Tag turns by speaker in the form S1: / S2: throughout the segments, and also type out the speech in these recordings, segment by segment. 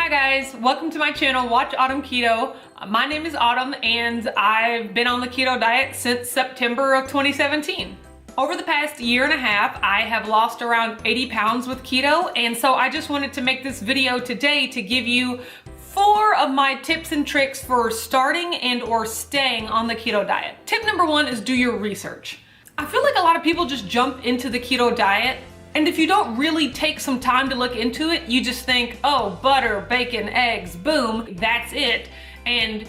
S1: Hi guys, welcome to my channel, Watch Autumn Keto. My name is Autumn and I've been on the keto diet since September of 2017. Over the past year and a half, I have lost around 80 pounds with keto, and so I just wanted to make this video today to give you 4 of my tips and tricks for starting and or staying on the keto diet. Tip number 1 is do your research. I feel like a lot of people just jump into the keto diet, and if you don't really take some time to look into it, you just think, oh, butter, bacon, eggs, boom, that's it. And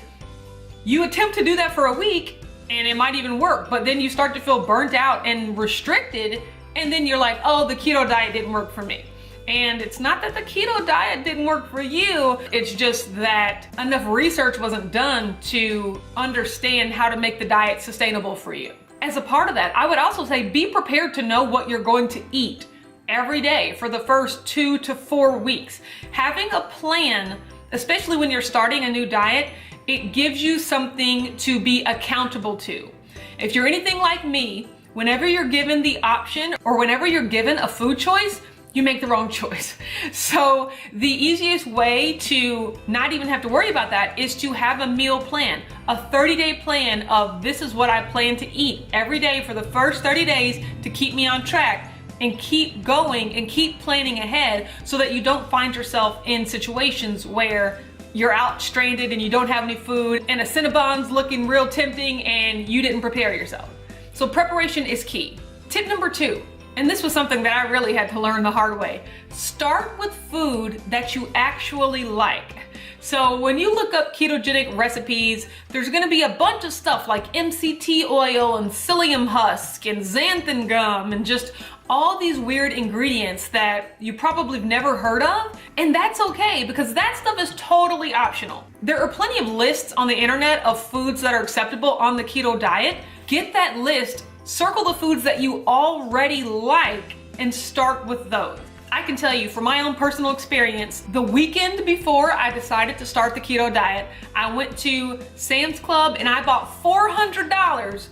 S1: you attempt to do that for a week and it might even work, but then you start to feel burnt out and restricted, and then you're like, oh, the keto diet didn't work for me. And it's not that the keto diet didn't work for you, it's just that enough research wasn't done to understand how to make the diet sustainable for you. As a part of that, I would also say be prepared to know what you're going to eat every day for the first 2 to 4 weeks. Having a plan, especially when you're starting a new diet, it gives you something to be accountable to. If you're anything like me, whenever you're given the option or whenever you're given a food choice, you make the wrong choice. So the easiest way to not even have to worry about that is to have a meal plan, a 30-day plan of this is what I plan to eat every day for the first 30 days to keep me on track, and keep going and keep planning ahead so that you don't find yourself in situations where you're out stranded and you don't have any food and a Cinnabon's looking real tempting and you didn't prepare yourself. So preparation is key. Tip number 2, and this was something that I really had to learn the hard way. Start with food that you actually like. So when you look up ketogenic recipes, there's gonna be a bunch of stuff like MCT oil and psyllium husk and xanthan gum and just all these weird ingredients that you probably have never heard of. And that's okay, because that stuff is totally optional. There are plenty of lists on the internet of foods that are acceptable on the keto diet. Get that list, circle the foods that you already like, and start with those. I can tell you from my own personal experience, the weekend before I decided to start the keto diet, I went to Sam's Club and I bought $400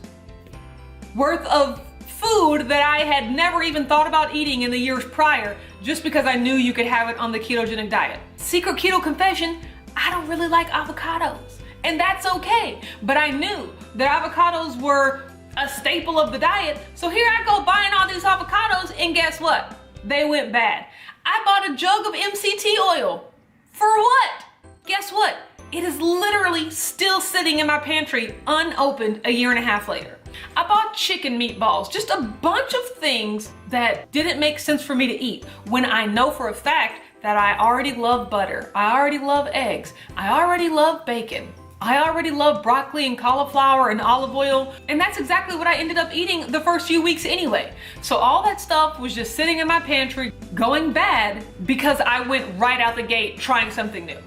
S1: worth of food that I had never even thought about eating in the years prior, just because I knew you could have it on the ketogenic diet. Secret keto confession, I don't really like avocados, and that's okay. But I knew that avocados were a staple of the diet, so here I go buying all these avocados, and guess what? They went bad. I bought a jug of MCT oil. For what? Guess what? It is literally still sitting in my pantry unopened a year and a half later. I bought chicken meatballs, just a bunch of things that didn't make sense for me to eat when I know for a fact that I already love butter, I already love eggs, I already love bacon, I already love broccoli and cauliflower and olive oil, and that's exactly what I ended up eating the first few weeks anyway. So all that stuff was just sitting in my pantry going bad because I went right out the gate trying something new.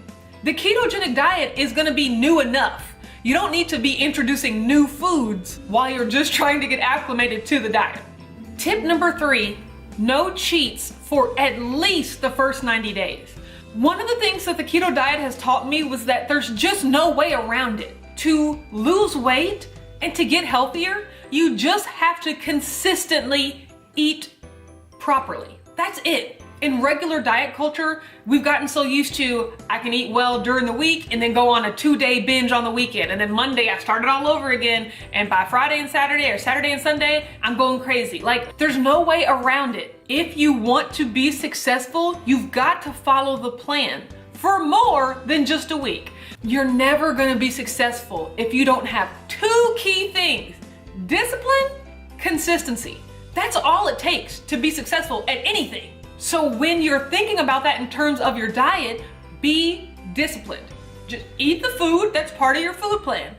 S1: The ketogenic diet is gonna be new enough. You don't need to be introducing new foods while you're just trying to get acclimated to the diet. Tip number 3, no cheats for at least the first 90 days. One of the things that the keto diet has taught me was that there's just no way around it. To lose weight and to get healthier, you just have to consistently eat properly. That's it. In regular diet culture, we've gotten so used to, I can eat well during the week and then go on a 2-day binge on the weekend. And then Monday I start it all over again. And by Friday and Saturday or Saturday and Sunday, I'm going crazy. Like, there's no way around it. If you want to be successful, you've got to follow the plan for more than just a week. You're never gonna be successful if you don't have 2 key things: discipline, consistency. That's all it takes to be successful at anything. So when you're thinking about that in terms of your diet, be disciplined. Just eat the food that's part of your food plan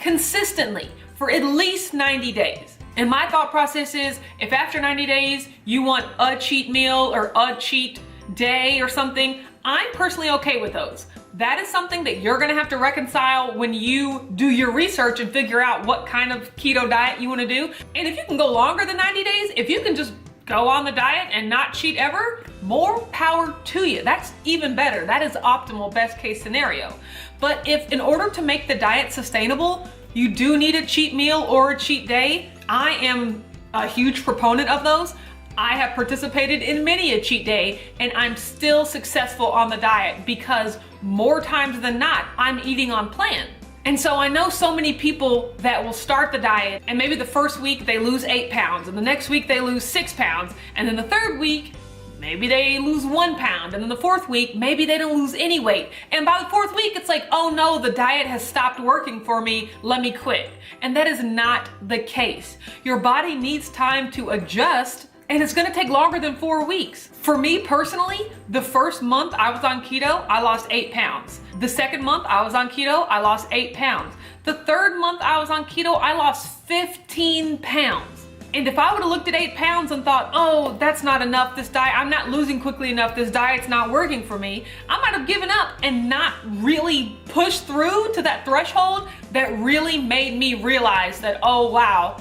S1: consistently for at least 90 days. And my thought process is, if after 90 days you want a cheat meal or a cheat day or something, I'm personally okay with those. That is something that you're gonna have to reconcile when you do your research and figure out what kind of keto diet you wanna do. And if you can go longer than 90 days, if you can just go on the diet and not cheat ever, more power to you. That's even better. That is optimal, best case scenario. But if in order to make the diet sustainable, you do need a cheat meal or a cheat day, I am a huge proponent of those. I have participated in many a cheat day and I'm still successful on the diet because more times than not, I'm eating on plan. And so I know so many people that will start the diet and maybe the first week they lose 8 pounds and the next week they lose 6 pounds. And then the third week, maybe they lose 1 pound. And then the fourth week, maybe they don't lose any weight. And by the fourth week, it's like, oh no, the diet has stopped working for me. Let me quit. And that is not the case. Your body needs time to adjust, and it's gonna take longer than 4 weeks. For me personally, the first month I was on keto, I lost 8 pounds. The second month I was on keto, I lost 8 pounds. The third month I was on keto, I lost 15 pounds. And if I would have looked at 8 pounds and thought, oh, that's not enough, this diet, I'm not losing quickly enough, this diet's not working for me, I might have given up and not really pushed through to that threshold that really made me realize that, oh wow,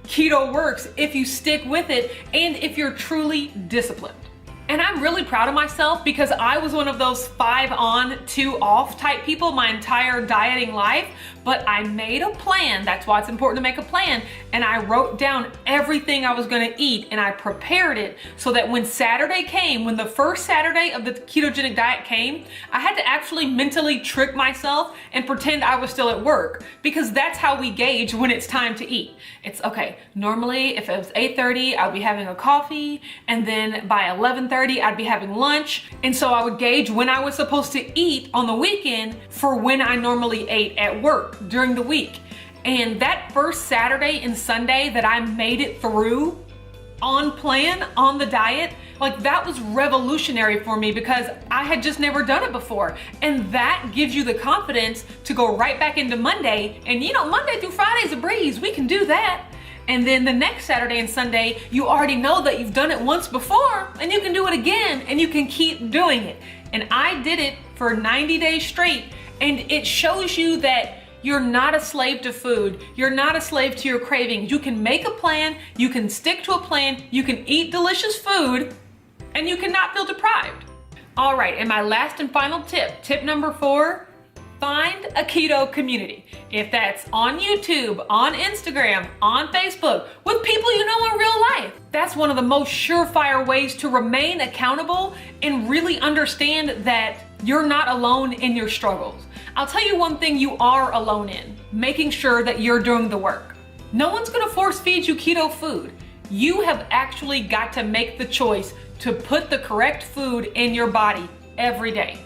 S1: keto works if you stick with it and if you're truly disciplined. And I'm really proud of myself because I was one of those 5 on, 2 off type people my entire dieting life, but I made a plan. That's why it's important to make a plan. And I wrote down everything I was gonna eat and I prepared it so that when Saturday came, when the first Saturday of the ketogenic diet came, I had to actually mentally trick myself and pretend I was still at work, because that's how we gauge when it's time to eat. It's okay, normally if it was 8:30, I'd be having a coffee, and then by 11:30, I'd be having lunch. And so I would gauge when I was supposed to eat on the weekend for when I normally ate at work during the week. And that first Saturday and Sunday that I made it through on plan, on the diet, like that was revolutionary for me because I had just never done it before. And that gives you the confidence to go right back into Monday. And you know, Monday through Friday's a breeze, we can do that. And then the next Saturday and Sunday, you already know that you've done it once before and you can do it again and you can keep doing it. And I did it for 90 days straight, and it shows you that you're not a slave to food. You're not a slave to your cravings. You can make a plan, you can stick to a plan, you can eat delicious food, and you cannot feel deprived. All right, and my last and final tip number 4, find a keto community. If that's on YouTube, on Instagram, on Facebook, with people you know in real life. That's one of the most surefire ways to remain accountable and really understand that you're not alone in your struggles. I'll tell you one thing you are alone in, making sure that you're doing the work. No one's gonna force feed you keto food. You have actually got to make the choice to put the correct food in your body every day.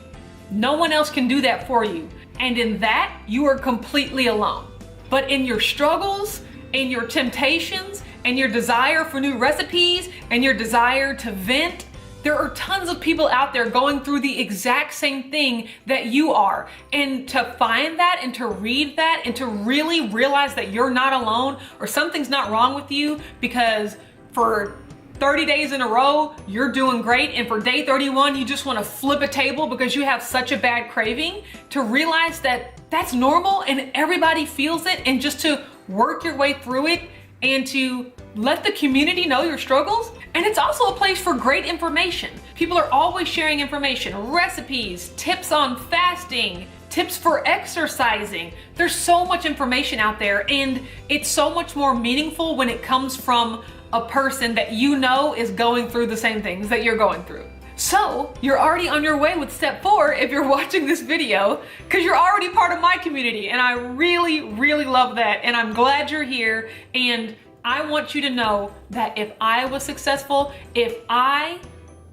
S1: No one else can do that for you. And in that, you are completely alone. But in your struggles, in your temptations, and your desire for new recipes, and your desire to vent, there are tons of people out there going through the exact same thing that you are. And to find that and to read that and to really realize that you're not alone or something's not wrong with you because for 30 days in a row, you're doing great, and for day 31, you just want to flip a table because you have such a bad craving, to realize that that's normal and everybody feels it, and just to work your way through it and to let the community know your struggles. And it's also a place for great information. People are always sharing information, recipes, tips on fasting, tips for exercising. There's so much information out there, and it's so much more meaningful when it comes from a person that you know is going through the same things that you're going through. So you're already on your way with step 4 if you're watching this video, because you're already part of my community, and I really, really love that, and I'm glad you're here. And I want you to know that if I was successful, if I,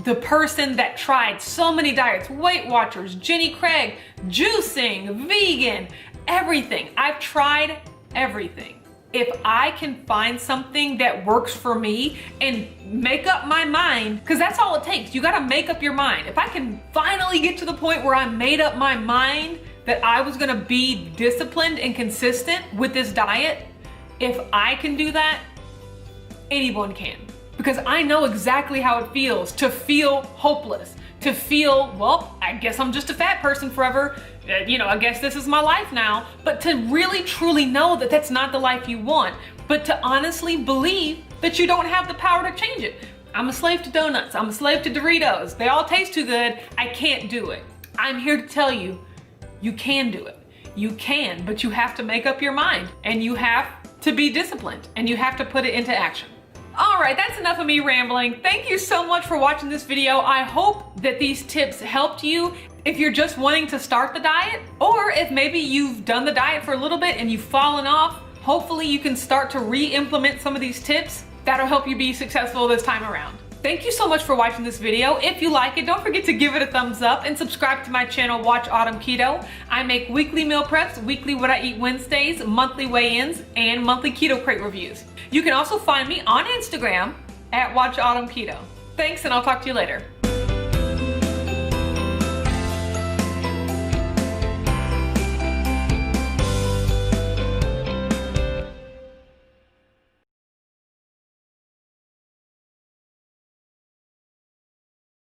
S1: the person that tried so many diets, Weight Watchers, Jenny Craig, juicing, vegan, everything, I've tried everything. If I can find something that works for me and make up my mind, because that's all it takes. You gotta make up your mind. If I can finally get to the point where I made up my mind that I was gonna be disciplined and consistent with this diet, if I can do that, anyone can. Because I know exactly how it feels to feel hopeless, to feel, well, I guess I'm just a fat person forever. You know, I guess this is my life now. But to really truly know that that's not the life you want, but to honestly believe that you don't have the power to change it. I'm a slave to donuts. I'm a slave to Doritos. They all taste too good. I can't do it. I'm here to tell you, you can do it. You can, but you have to make up your mind, and you have to be disciplined, and you have to put it into action. All right, that's enough of me rambling. Thank you so much for watching this video. I hope that these tips helped you if you're just wanting to start the diet, or if maybe you've done the diet for a little bit and you've fallen off. Hopefully you can start to re-implement some of these tips. That'll help you be successful this time around. Thank you so much for watching this video. If you like it, don't forget to give it a thumbs up and subscribe to my channel, Watch Autumn Keto. I make weekly meal preps, weekly what I eat Wednesdays, monthly weigh-ins, and monthly keto crate reviews. You can also find me on Instagram at Watch Autumn Keto. Thanks, and I'll talk to you later.